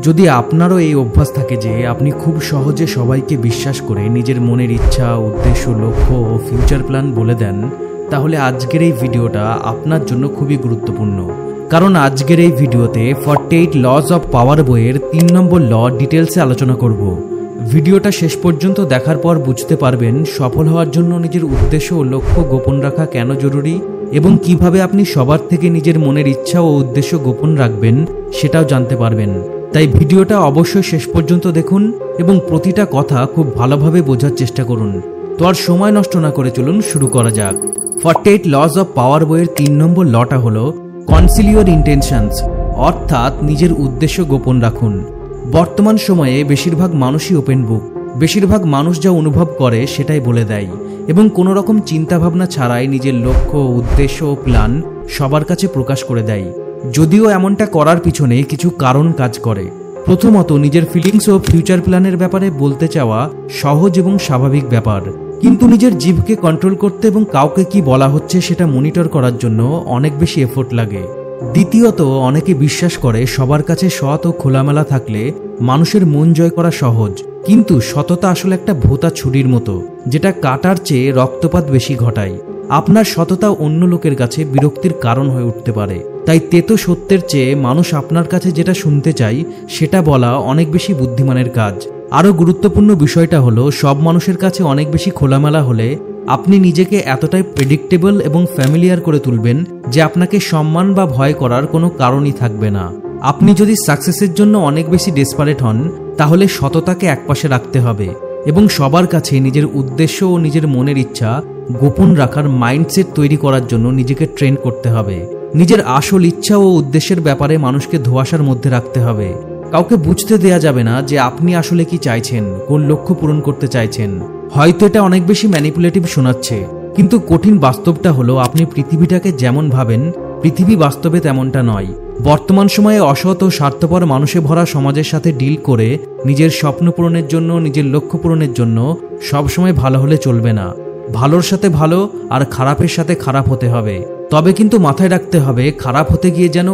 যদি আপনারও এই অভ্যাস থাকে যে আপনি খুব সহজে সবাইকে বিশ্বাস করে নিজের মনের ইচ্ছা, উদ্দেশ্য, লক্ষ্য ও ফিউচার প্ল্যান বলে দেন, তাহলে আজকের এই ভিডিওটা আপনার জন্য খুবই গুরুত্বপূর্ণ। কারণ আজকের এই ভিডিওতে 48 লজ অফ পাওয়ার বইয়ের 3 নম্বর ল ডিটেলসে আলোচনা করব। ভিডিওটা শেষ পর্যন্ত দেখার পর বুঝতে পারবেন সফল হওয়ার জন্য নিজের উদ্দেশ্য ও লক্ষ্য গোপন রাখা কেন জরুরি এবং কিভাবে আপনি সবার থেকে নিজের মনের ইচ্ছা ও উদ্দেশ্য গোপন রাখবেন সেটাও জানতে পারবেন। তাই ভিডিওটা অবশ্যই শেষ পর্যন্ত দেখুন এবং প্রতিটা কথা খুব ভালোভাবে বোঝার চেষ্টা করুন। তো আর সময় নষ্ট না করে চলুন শুরু করা যাক। 48 লজ অফ পাওয়ার বইয়ের 3 নম্বর লটা হলো কনসিল ইওর ইন্টেনশনস, অর্থাৎ নিজের উদ্দেশ্য গোপন রাখুন। বর্তমান সময়ে বেশিরভাগ মানুষই ওপেন বুক। বেশিরভাগ মানুষ যা অনুভব করে সেটাই বলে দেয় এবং কোনো রকম চিন্তাভাবনা ছাড়াই নিজের লক্ষ্য, উদ্দেশ্য ও প্ল্যান সবার কাছে প্রকাশ করে দেয়। যদিও এমনটা করার পিছনে কিছু কারণ কাজ করে। প্রথমত, নিজের ফিলিংস ও ফিউচার প্ল্যানের ব্যাপারে বলতে চাওয়া সহজ এবং স্বাভাবিক ব্যাপার, কিন্তু নিজের জিভকে কন্ট্রোল করতে এবং কাউকে কি বলা হচ্ছে সেটা মনিটর করার জন্য অনেক বেশি এফোর্ট লাগে। দ্বিতীয়ত, অনেকে বিশ্বাস করে সবার কাছে সৎ ও খোলামেলা থাকলে মানুষের মন জয় করা সহজ, কিন্তু সততা আসলে একটা ভোঁতা ছুরির মতো, যেটা কাটার চেয়ে রক্তপাত বেশি ঘটায়। আপনার সততা অন্য লোকের কাছে বিরক্তির কারণ হয়ে উঠতে পারে। তাই তেতো সত্যের চেয়ে মানুষ আপনার কাছে যেটা শুনতে চায় সেটা বলা অনেক বেশি বুদ্ধিমানের কাজ। আরও গুরুত্বপূর্ণ বিষয়টা হলো, সব মানুষের কাছে অনেক বেশি খোলামেলা হলে আপনি নিজেকে এতটাই প্রেডিক্টেবল এবং ফ্যামিলিয়ার করে তুলবেন যে আপনাকে সম্মান বা ভয় করার কোনো কারণই থাকবে না। আপনি যদি সাকসেসের জন্য অনেক বেশি ডেসপারেট হন, তাহলে সততাকে একপাশে রাখতে হবে এবং সবার কাছে নিজের উদ্দেশ্য ও নিজের মনের ইচ্ছা গোপন রাখার মাইন্ডসেট তৈরি করার জন্য নিজেকে ট্রেন করতে হবে। নিজের আসল ইচ্ছা ও উদ্দেশ্যের ব্যাপারে মানুষকে ধোঁয়াশার মধ্যে রাখতে হবে। কাউকে বুঝতে দেয়া যাবে না যে আপনি আসলে কি চাইছেন, কোন লক্ষ্য পূরণ করতে চাইছেন। হয়তো এটা অনেক বেশি ম্যানিপুলেটিভ শোনাচ্ছে, কিন্তু কঠিন বাস্তবটা হলো আপনি পৃথিবীটাকে যেমন ভাবেন পৃথিবী বাস্তবে তেমনটা নয়। বর্তমান সময়ে অসৎ ও স্বার্থপর মানুষে ভরা সমাজের সাথে ডিল করে নিজের স্বপ্ন পূরণের জন্য, নিজের লক্ষ্য পূরণের জন্য সবসময় ভালো হলে চলবে না। ভালোর সাথে ভালো আর খারাপের সাথে খারাপ হতে হবে। তবে কিন্তু মাথায় রাখতে হবে, খারাপ হতে গিয়ে যেন